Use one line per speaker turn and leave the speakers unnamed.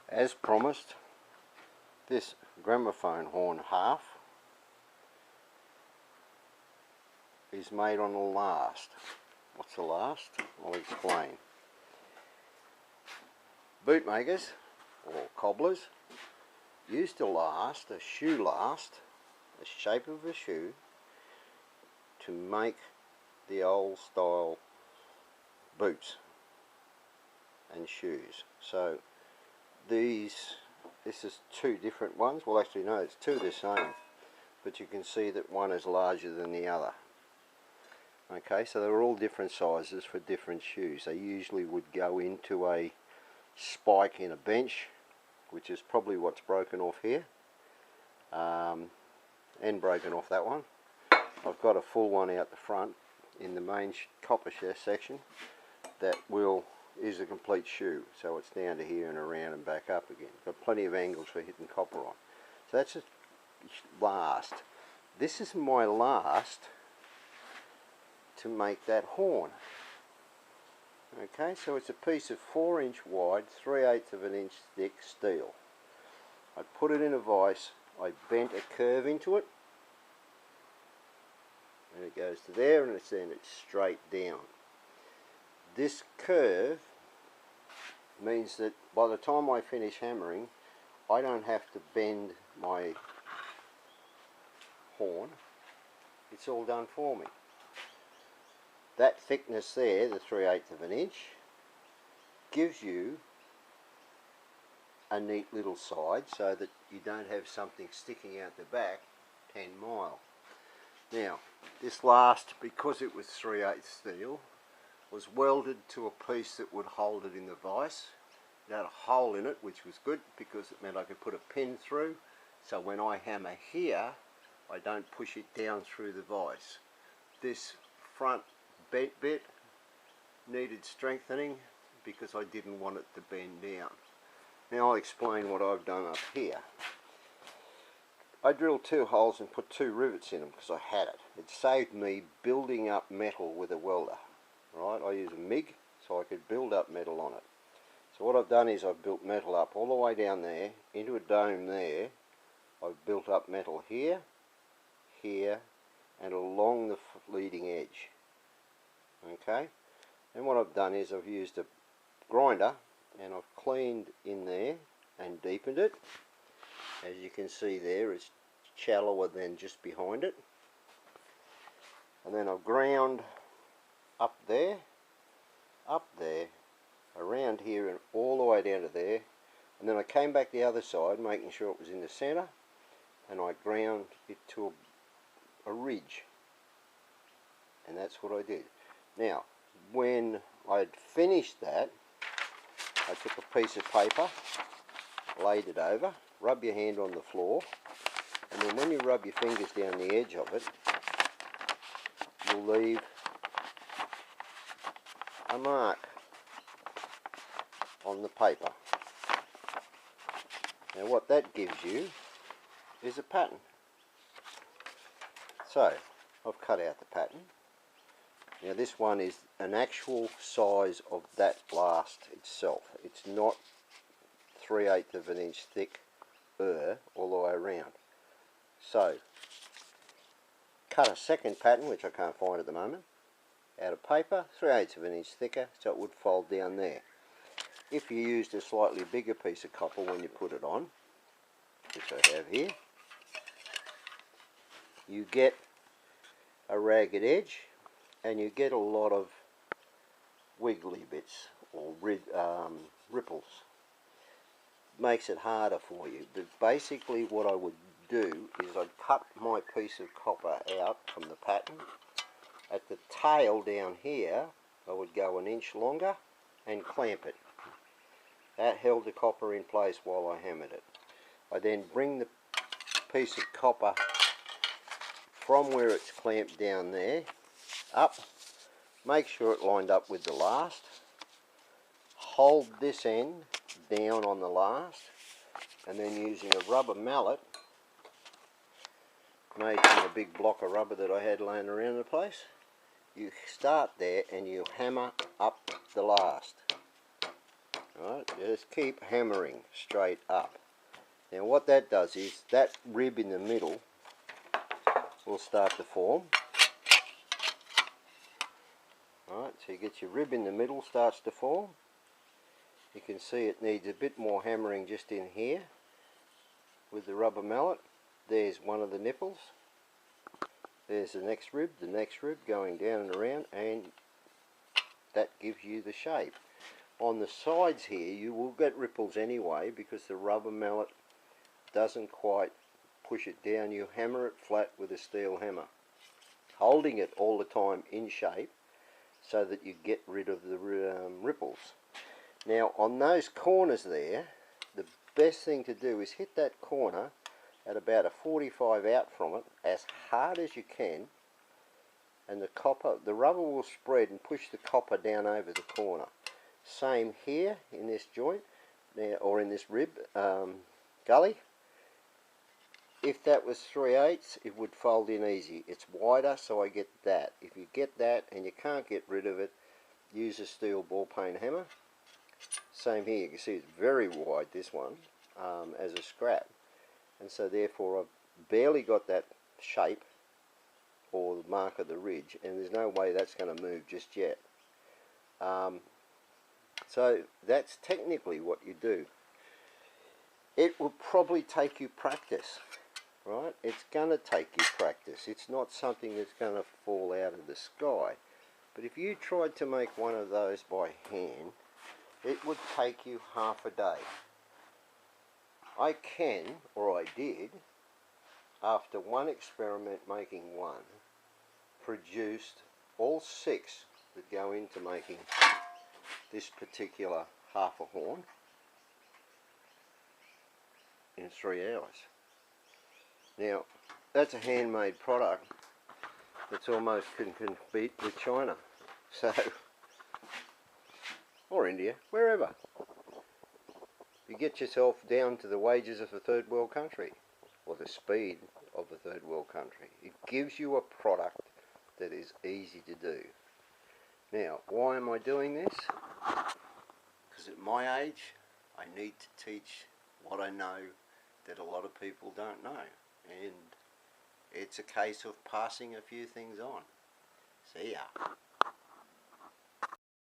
As promised, this gramophone horn half is made on the last. What's the last? I'll explain. Bootmakers or cobblers used to last, a shoe last, the shape of a shoe, to make the old style boots and shoes. So this is two different ones. Well, actually no, it's two the same, but you can see that one is larger than the other. Okay, so they're all different sizes for different shoes. They usually would go into a spike in a bench, which is probably what's broken off here, and broken off that one. I've got a full one out the front in the main copper section that is a complete shoe, so it's down to here and around and back up again. Got plenty of angles for hitting copper on. So that's a last. This is my last to make that horn. Okay, so it's a piece of 4-inch wide, 3/8 of an inch thick steel. I put it in a vise, I bent a curve into it, and it goes to there, and it's straight down. This curve means that by the time I finish hammering, I don't have to bend my horn. It's all done for me. That thickness there, the 3/8 of an inch, gives you a neat little side so that you don't have something sticking out the back 10 mile. Now, this last, because it was 3/8 steel, was welded to a piece that would hold it in the vise. It had a hole in it, which was good because it meant I could put a pin through, so when I hammer here, I don't push it down through the vise. This front bent bit needed strengthening because I didn't want it to bend down. Now I'll explain what I've done up here. I drilled 2 holes and put 2 rivets in them because I had it. It saved me building up metal with a welder. Right, I use a MIG so I could build up metal on it. So what I've done is I've built metal up all the way down there into a dome there. I've built up metal here, here, and along the leading edge. Okay, and what I've done is I've used a grinder and I've cleaned in there and deepened it. As you can see there, it's shallower than just behind it. And then I've ground up there, around here and all the way down to there. And then I came back the other side, making sure it was in the centre, and I ground it to a ridge. And that's what I did. Now, when I'd finished that, I took a piece of paper, laid it over, rub your hand on the floor, and then when you rub your fingers down the edge of it, you'll leave a mark on the paper. Now what that gives you is a pattern. So, I've cut out the pattern. Now this one is an actual size of that blast itself. It's not 3/8 of an inch thick all the way around. So, cut a second pattern, which I can't find at the moment, out of paper, 3/8 of an inch thicker, so it would fold down there. If you used a slightly bigger piece of copper when you put it on, which I have here, you get a ragged edge and you get a lot of wiggly bits or ripples. Makes it harder for you. But basically what I would do is I'd cut my piece of copper out from the pattern. At the tail down here, I would go 1 inch longer and clamp it. That held the copper in place while I hammered it. I then bring the piece of copper from where it's clamped down there, up, make sure it lined up with the last, hold this end down on the last, and then using a rubber mallet made from a big block of rubber that I had laying around the place, you start there and you hammer up the last. Right, just keep hammering straight up. Now what that does is that rib in the middle will start to form. Right, so you get your rib in the middle starts to form. You can see it needs a bit more hammering just in here with the rubber mallet. There's one of the nipples. There's the next rib going down and around, and that gives you the shape. On the sides here you will get ripples anyway because the rubber mallet doesn't quite push it down. You hammer it flat with a steel hammer, holding it all the time in shape so that you get rid of the ripples. Now on those corners there, the best thing to do is hit that corner at about a 45 out from it as hard as you can, and the rubber will spread and push the copper down over the corner. Same here in this joint now, or in this rib gully. If that was 3/8, it would fold in easy. It's wider, so I get that. If you get that and you can't get rid of it, use a steel ball peen hammer. Same here, you can see it's very wide, this one, as a scrap. And so therefore I've barely got that shape or the mark of the ridge, and there's no way that's going to move just yet. So that's technically what you do. It will probably take you practice, right? It's going to take you practice. It's not something that's going to fall out of the sky. But if you tried to make one of those by hand, it would take you half a day. I can, or I did, after one experiment making one, produced all 6 that go into making this particular half a horn in 3 hours. Now that's a handmade product that's almost can compete with China, so, or India, wherever. You get yourself down to the wages of a third world country, or the speed of a third world country. It gives you a product that is easy to do. Now, why am I doing this? Because at my age, I need to teach what I know that a lot of people don't know. And it's a case of passing a few things on. See ya.